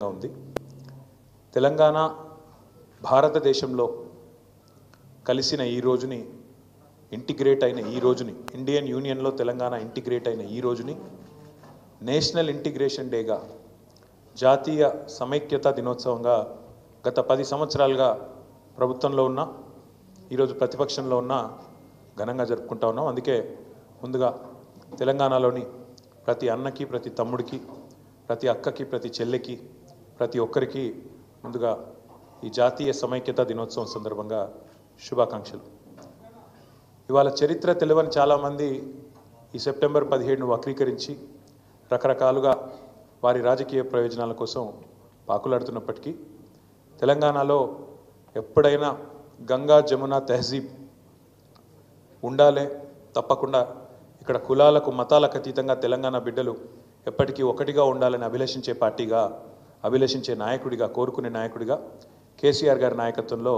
ఉంది. తెలంగాణ భారతదేశంలో కలిసిన ఈ రోజుని, ఇంటిగ్రేట్ అయిన ఈ రోజుని, ఇండియన్ యూనియన్లో తెలంగాణ ఇంటిగ్రేట్ అయిన ఈ రోజుని నేషనల్ ఇంటిగ్రేషన్ డేగా, జాతీయ సమైక్యత దినోత్సవంగా గత 10 సంవత్సరాలుగా ప్రభుత్వంలో ఉన్న, ఈరోజు ప్రతిపక్షంలో ఉన్న ఘనంగా జరుపుకుంటా ఉన్నాం. అందుకే ముందుగా తెలంగాణలోని ప్రతి అన్నకి, ప్రతి తమ్ముడికి, ప్రతి అక్కకి, ప్రతి చెల్లెకి, ప్రతి ఒక్కరికి ముందుగా ఈ జాతీయ సమైక్యత దినోత్సవం సందర్భంగా శుభాకాంక్షలు. ఇవాళ చరిత్ర తెలియని చాలామంది ఈ సెప్టెంబర్ 17ను వక్రీకరించి రకరకాలుగా వారి రాజకీయ ప్రయోజనాల కోసం పాకులాడుతున్నప్పటికీ తెలంగాణలో ఎప్పుడైనా గంగా జమున తెహజీబ్ ఉండాలే, తప్పకుండా ఇక్కడ కులాలకు మతాలకు అతీతంగా తెలంగాణ బిడ్డలు ఎప్పటికీ ఒకటిగా ఉండాలని అభిలషించే పార్టీగా, అభిలషించే నాయకుడిగా, కోరుకునే నాయకుడిగా కేసీఆర్ గారి నాయకత్వంలో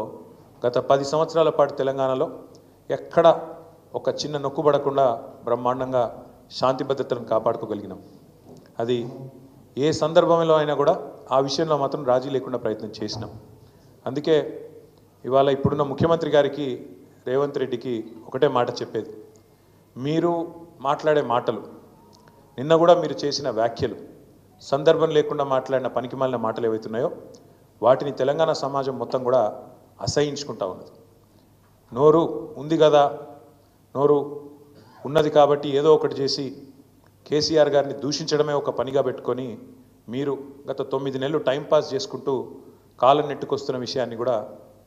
గత 10 సంవత్సరాల పాటు తెలంగాణలో ఎక్కడ ఒక చిన్న నొక్కుబడకుండా బ్రహ్మాండంగా శాంతి భద్రతలను కాపాడుకోగలిగినాం. అది ఏ సందర్భంలో అయినా కూడా ఆ విషయంలో మాత్రం రాజీ లేకుండా ప్రయత్నం చేసినాం. అందుకే ఇవాళ ఇప్పుడున్న ముఖ్యమంత్రి గారికి, రేవంత్ రెడ్డికి ఒకటే మాట చెప్పేది, మీరు మాట్లాడే మాటలు, నిన్న కూడా మీరు చేసిన వ్యాఖ్యలు, సందర్భం లేకుండా మాట్లాడిన పనికిమాలిన మాటలు ఏవైతున్నాయో వాటిని తెలంగాణ సమాజం మొత్తం కూడా అసహించుకుంటా ఉన్నది. నోరు ఉంది కదా, నోరు ఉన్నది కాబట్టి ఏదో ఒకటి చేసి కేసీఆర్ గారిని దూషించడమే ఒక పనిగా పెట్టుకొని మీరు గత 9 నెలలు టైంపాస్ చేసుకుంటూ కాలం నెట్టుకొస్తున్న విషయాన్ని కూడా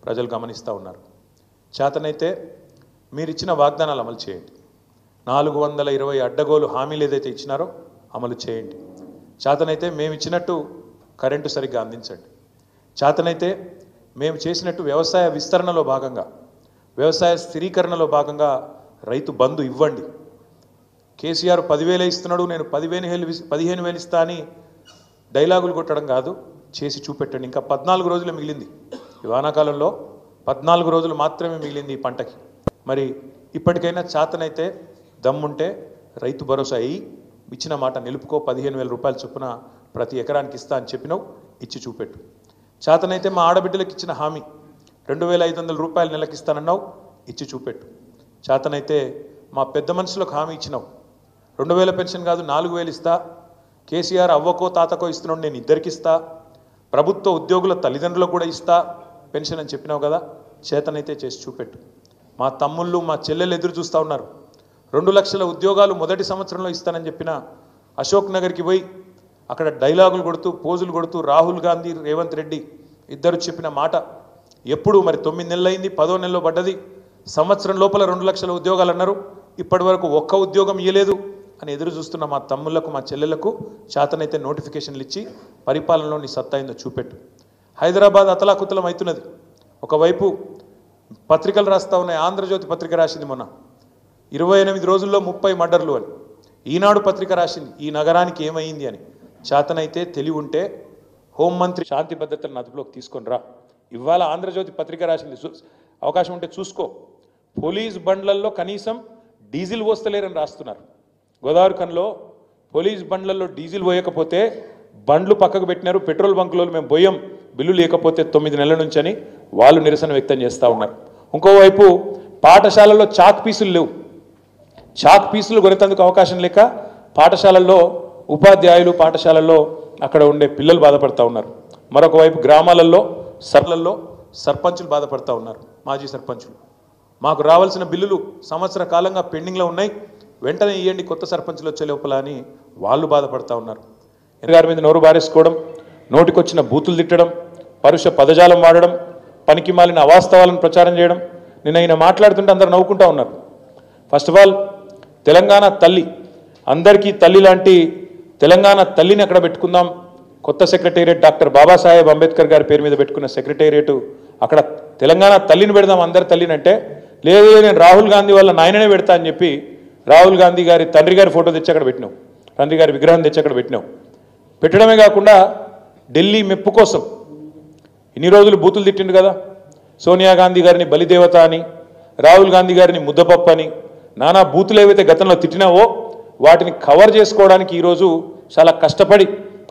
ప్రజలు గమనిస్తూ ఉన్నారు. చేతనైతే మీరు ఇచ్చిన వాగ్దానాలు అమలు చేయండి. 420 అడ్డగోలు హామీలు ఏదైతే ఇచ్చినారో అమలు చేయండి. చేతనైతే మేము ఇచ్చినట్టు కరెంటు సరిగ్గా అందించండి. చేతనైతే మేము చేసినట్టు వ్యవసాయ విస్తరణలో భాగంగా, వ్యవసాయ స్థిరీకరణలో భాగంగా రైతు బంధు ఇవ్వండి. కేసీఆర్ 10,000 ఇస్తున్నాడు, నేను 15,000 ఇస్తా అని డైలాగులు కొట్టడం కాదు, చేసి చూపెట్టండి. ఇంకా 14 రోజులు మిగిలింది. ఈ వానాకాలంలో 14 రోజులు మాత్రమే మిగిలింది ఈ పంటకి. మరి ఇప్పటికైనా చేతనైతే దమ్ముంటే రైతు భరోసా అయ్యి ఇచ్చిన మాట నిలుపుకో. 15,000 రూపాయలు చొప్పున ప్రతి ఎకరానికి ఇస్తా అని చెప్పినావు, ఇచ్చి చూపెట్టు. చేతనైతే మా ఆడబిడ్డలకు ఇచ్చిన హామీ 2,500 రూపాయలు నెలకి ఇస్తానన్నావు, ఇచ్చి చూపెట్టు. చేతనైతే మా పెద్ద మనుషులకు హామీ ఇచ్చినావు, 2,000 పెన్షన్ కాదు 4,000 ఇస్తా. కేసీఆర్ అవ్వకో తాతకో ఇస్తున్నాడు, నేను ఇద్దరికి ఇస్తా. ప్రభుత్వ ఉద్యోగుల తల్లిదండ్రులకు కూడా ఇస్తా పెన్షన్ అని చెప్పినావు కదా, చేతనైతే చేసి చూపెట్టు. మా తమ్ముళ్ళు, మా చెల్లెలు ఎదురు చూస్తూ ఉన్నారు. 2 లక్షల ఉద్యోగాలు మొదటి సంవత్సరంలో ఇస్తానని చెప్పిన అశోక్ నగర్కి పోయి అక్కడ డైలాగులు కొడుతూ, పోజులు కొడుతూ రాహుల్ గాంధీ, రేవంత్ రెడ్డి ఇద్దరు చెప్పిన మాట ఎప్పుడు మరి 9 నెలలు అయింది, 10వ నెలలో పడ్డది. సంవత్సరం లోపల 2 లక్షల ఉద్యోగాలు అన్నారు, ఇప్పటి వరకు ఒక్క ఉద్యోగం ఇవ్వలేదు అని ఎదురు చూస్తున్న మా తమ్ముళ్లకు, మా చెల్లెళ్లకు చేతనైతే నోటిఫికేషన్లు ఇచ్చి పరిపాలనలో నీ సత్తా అయిందో చూపెట్టు. హైదరాబాద్ అతలాకుతలం అవుతున్నది. ఒకవైపు పత్రికలు రాస్తూ ఉన్నాయి. ఆంధ్రజ్యోతి పత్రిక రాసింది మొన్న 28 రోజుల్లో 30 మర్డర్లు అని. ఈనాడు పత్రిక రాసింది ఈ నగరానికి ఏమైంది అని. చేతనైతే తెలివి ఉంటే హోంమంత్రి శాంతి భద్రతలను అదుపులోకి తీసుకొని రా. ఇవాళ ఆంధ్రజ్యోతి పత్రిక రాసింది, అవకాశం ఉంటే చూసుకో. పోలీస్ బండ్లల్లో కనీసం డీజిల్ పోస్తలేరని రాస్తున్నారు. గోదావరి కన్లో పోలీస్ బండ్లలో డీజిల్ పోయకపోతే బండ్లు పక్కకు పెట్టినారు. పెట్రోల్ బంకులో మేము పోయాం బిల్లు లేకపోతే 9 నెలల నుంచి అని వాళ్ళు నిరసన వ్యక్తం చేస్తూ ఉన్నారు. ఇంకోవైపు పాఠశాలల్లో చాక్ పీసులు లేవు. చాక్ పీసులు కొనేందుకు అవకాశం లేక పాఠశాలల్లో ఉపాధ్యాయులు, పాఠశాలల్లో అక్కడ ఉండే పిల్లలు బాధపడుతూ ఉన్నారు. మరొక వైపు గ్రామాలలో, సర్లల్లో సర్పంచులు బాధపడుతూ ఉన్నారు. మాజీ సర్పంచులు, మాకు రావాల్సిన బిల్లులు సంవత్సర కాలంగా పెండింగ్లో ఉన్నాయి, వెంటనే ఇవ్వండి కొత్త సర్పంచులు వచ్చే లోపల అని వాళ్ళు బాధపడుతూ ఉన్నారు. గారి మీద నోరు బారేసుకోవడం, నోటికొచ్చిన బూతులు తిట్టడం, పరుష పదజాలం వాడడం, పనికి మాలిన అవాస్తవాలను ప్రచారం చేయడం. నిన్న ఆయన మాట్లాడుతుంటే అందరూ నవ్వుకుంటూ ఉన్నారు. ఫస్ట్ ఆఫ్ ఆల్ తెలంగాణ తల్లి, అందరికీ తల్లి లాంటి తెలంగాణ తల్లిని అక్కడ పెట్టుకుందాం. కొత్త సెక్రటేరియట్ డాక్టర్ బాబాసాహెబ్ అంబేద్కర్ గారి పేరు మీద పెట్టుకున్న సెక్రటేరియట్, అక్కడ తెలంగాణ తల్లిని పెడదాం అందరి తల్లిని అంటే, లేదు నేను రాహుల్ గాంధీ వాళ్ళ నాయననే పెడతా అని చెప్పి రాహుల్ గాంధీ గారి తండ్రి గారి ఫోటో తెచ్చి అక్కడ పెట్టినావు, తండ్రి గారి విగ్రహం తెచ్చి అక్కడ పెట్టినావు. పెట్టడమే కాకుండా ఢిల్లీ మెప్పు కోసం ఇన్ని రోజులు బూతులు తిట్టిండు కదా. సోనియా గాంధీ గారిని బలిదేవత అని, రాహుల్ గాంధీ గారిని ముద్దపప్పు అని, నానా బూతులు ఏవైతే గతంలో తిట్టినావో వాటిని కవర్ చేసుకోవడానికి ఈరోజు చాలా కష్టపడి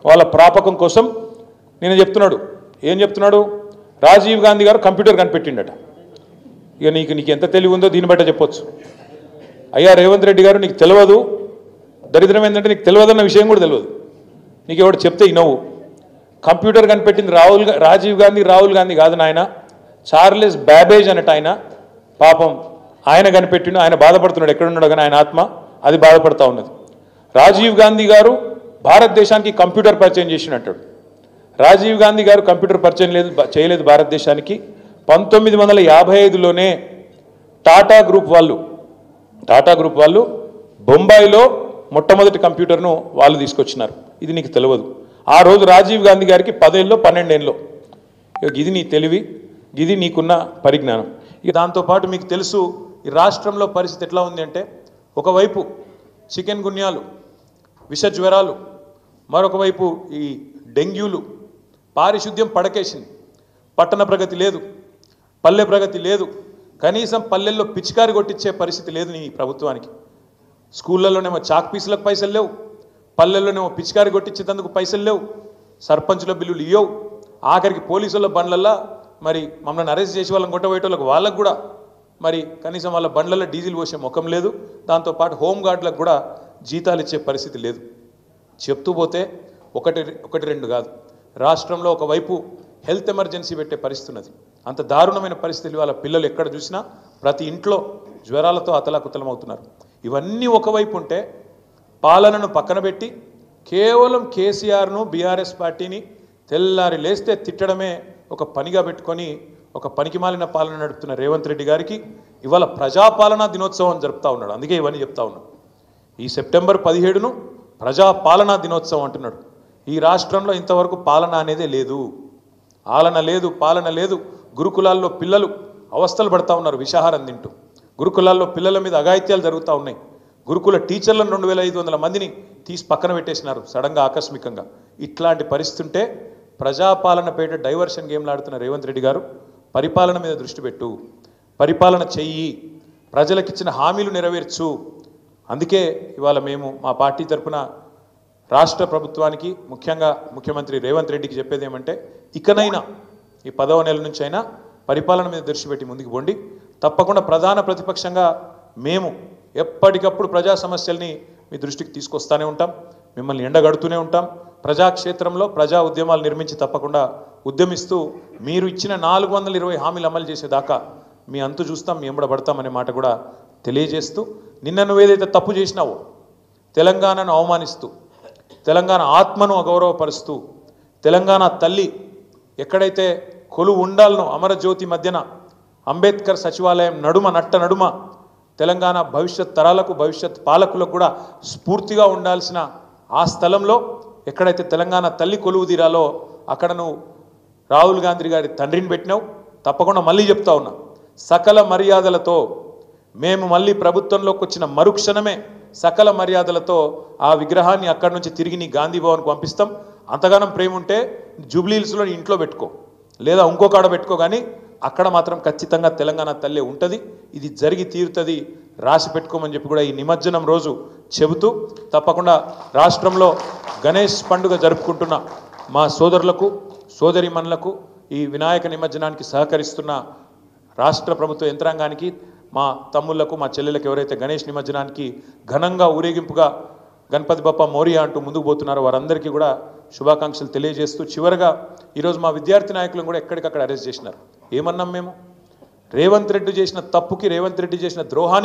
వాళ్ళ ప్రాపకం కోసం నేను చెప్తున్నాడు ఏం చెప్తున్నాడు రాజీవ్ గాంధీ గారు కంప్యూటర్ కనిపెట్టిండట ఇక నీకు ఎంత తెలివి ఉందో దీన్ని బట్ట చెప్పొచ్చు అయ్యా రేవంత్ రెడ్డి గారు నీకు తెలియదు దరిద్రం ఏంటంటే నీకు తెలియదన్న విషయం కూడా తెలియదు నీకు ఎవడు చెప్తే ఇనవు కంప్యూటర్ కనిపెట్టింది రాజీవ్ గాంధీ కాదు నాయన చార్లెస్ బ్యాబేజ్ అన్నట్టు ఆయన పాపం ఆయన కనిపెట్టిండు ఆయన బాధపడుతున్నాడు ఎక్కడున్నాడు కానీ ఆయన ఆత్మ అది బాధపడతా ఉన్నది రాజీవ్ గాంధీ గారు భారతదేశానికి కంప్యూటర్ పరిచయం చేసినట్టు రాజీవ్ గాంధీ గారు కంప్యూటర్ పరిచయం చేయలేదు భారతదేశానికి 1955లోనే టాటా గ్రూప్ వాళ్ళు బొంబాయిలో మొట్టమొదటి కంప్యూటర్ను వాళ్ళు తీసుకొచ్చినారు ఇది నీకు తెలియదు ఆ రోజు రాజీవ్ గాంధీ గారికి 10 ఏళ్ళలో 12 ఏళ్ళలో ఇది నీ తెలివి ఇది నీకున్న పరిజ్ఞానం ఇక దాంతోపాటు మీకు తెలుసు ఈ రాష్ట్రంలో పరిస్థితి ఎట్లా ఉంది అంటే ఒకవైపు చికెన్ గున్యాలు విష జ్వరాలు మరొక వైపు ఈ డెంగ్యూలు పారిశుద్ధ్యం పడకేసింది పట్టణ ప్రగతి లేదు పల్లె ప్రగతి లేదు కనీసం పల్లెల్లో పిచికారి కొట్టించే పరిస్థితి లేదు నీ ప్రభుత్వానికి స్కూళ్ళలోనేమో చాక్ పీసులకు పైసలు లేవు పల్లెల్లోనేమో పిచికారి కొట్టించేందుకు పైసలు లేవు సర్పంచుల బిల్లులు ఇవ్వవు ఆఖరికి పోలీసుల బండ్లల్లో మరి మమ్మల్ని అరెస్ట్ చేసి వాళ్ళని కొట్టబోయేటోళ్ళకి వాళ్ళకు కూడా మరి కనీసం వాళ్ళ బండ్లలో డీజిల్ పోసే ముఖం లేదు దాంతోపాటు హోంగార్డులకు కూడా జీతాలు ఇచ్చే పరిస్థితి లేదు చెప్తూ పోతే ఒకటి రెండు కాదు రాష్ట్రంలో ఒకవైపు హెల్త్ ఎమర్జెన్సీ పెట్టే పరిస్థితి ఉన్నది అంత దారుణమైన పరిస్థితులు వాళ్ళ పిల్లలు ఎక్కడ చూసినా ప్రతి ఇంట్లో జ్వరాలతో అతలాకుతలమవుతున్నారు ఇవన్నీ ఒకవైపు ఉంటే పాలనను పక్కన పెట్టి కేవలం కేసీఆర్ను బీఆర్ఎస్ పార్టీని తెల్లారి లేస్తే తిట్టడమే ఒక పనిగా పెట్టుకొని ఒక పనికిమాలిన పాలన నడుపుతున్న రేవంత్ రెడ్డి గారికి ఇవాళ ప్రజాపాలనా దినోత్సవం జరుపుతూ ఉన్నాడు అందుకే ఇవన్నీ చెప్తా ఉన్నాడు ఈ సెప్టెంబర్ 17ను ప్రజాపాలనా దినోత్సవం అంటున్నాడు ఈ రాష్ట్రంలో ఇంతవరకు పాలన అనేదే లేదు ఆలన లేదు పాలన లేదు గురుకులాల్లో పిల్లలు అవస్థలు పడతా ఉన్నారు విషాహారం తింటూ గురుకులాల్లో పిల్లల మీద అఘాయిత్యాలు జరుగుతూ ఉన్నాయి గురుకుల టీచర్లను 2500 మందిని తీసి పక్కన పెట్టేసినారు సడన్గా ఆకస్మికంగా ఇట్లాంటి పరిస్థితి ఉంటే ప్రజాపాలన పేట డైవర్షన్ గేమ్లు ఆడుతున్న రేవంత్ రెడ్డి గారు పరిపాలన మీద దృష్టి పెట్టు పరిపాలన చెయ్యి ప్రజలకిచ్చిన హామీలు నెరవేర్చు అందుకే ఇవాళ మేము మా పార్టీ తరఫున రాష్ట్ర ప్రభుత్వానికి ముఖ్యంగా ముఖ్యమంత్రి రేవంత్ రెడ్డికి చెప్పేది ఏమంటే ఇకనైనా ఈ 10వ నెల నుంచి అయినా పరిపాలన మీద దృష్టి పెట్టి ముందుకు పోండి తప్పకుండా ప్రధాన ప్రతిపక్షంగా మేము ఎప్పటికప్పుడు ప్రజా సమస్యల్ని మీ దృష్టికి తీసుకొస్తూనే ఉంటాం మిమ్మల్ని ఎండగడుతూనే ఉంటాం ప్రజాక్షేత్రంలో ప్రజా ఉద్యమాలు నిర్మించి తప్పకుండా ఉద్యమిస్తూ మీరు ఇచ్చిన 420 హామీలు అమలు చేసేదాకా మీ అంతు చూస్తాం మీ ఎంబడబడతామనే మాట కూడా తెలియజేస్తూ నిన్న నువ్వేదైతే తప్పు చేసినావో తెలంగాణను అవమానిస్తూ తెలంగాణ ఆత్మను అగౌరవపరుస్తూ తెలంగాణ తల్లి ఎక్కడైతే కొలువు ఉండాలనో అమరజ్యోతి మధ్యన అంబేద్కర్ సచివాలయం నడుమ తెలంగాణ భవిష్యత్ తరాలకు భవిష్యత్ పాలకులకు కూడా స్ఫూర్తిగా ఉండాల్సిన ఆ స్థలంలో ఎక్కడైతే తెలంగాణ తల్లి కొలువు తీరాలో అక్కడ నువ్వు రాహుల్ గాంధీ గారి తండ్రిని పెట్టినావు తప్పకుండా మళ్ళీ చెప్తా ఉన్నా సకల మర్యాదలతో మేము మళ్ళీ ప్రభుత్వంలోకి వచ్చిన మరుక్షణమే సకల మర్యాదలతో ఆ విగ్రహాన్ని అక్కడి నుంచి తిరిగి నీ గాంధీ భవన్కు పంపిస్తాం అంతగానం ప్రేమ ఉంటే జూబ్లీహిల్స్లో ఇంట్లో పెట్టుకో లేదా ఇంకో కాడ పెట్టుకో కానీ అక్కడ మాత్రం ఖచ్చితంగా తెలంగాణ తల్లి ఉంటుంది ఇది జరిగి తీరుతుంది రాసి పెట్టుకోమని చెప్పి కూడా ఈ నిమజ్జనం రోజు చెబుతూ తప్పకుండా రాష్ట్రంలో గణేష్ పండుగ జరుపుకుంటున్న మా సోదరులకు సోదరిమణులకు ఈ వినాయక నిమజ్జనానికి సహకరిస్తున్న రాష్ట్ర ప్రభుత్వ యంత్రాంగానికి మా తమ్ముళ్లకు మా చెల్లెలకు ఎవరైతే గణేష్ నిమజ్జనానికి ఘనంగా ఊరేగింపుగా గణపతి బప్ప మోరియా అంటూ ముందుకు పోతున్నారో వారందరికీ కూడా శుభాకాంక్షలు తెలియజేస్తూ చివరగా ఈరోజు మా విద్యార్థి నాయకులను కూడా ఎక్కడికక్కడ అరెస్ట్ చేసినారు ఏమన్నాం మేము రేవంత్ రెడ్డి చేసిన తప్పుకి రేవంత్ రెడ్డి చేసిన ద్రోహాన్ని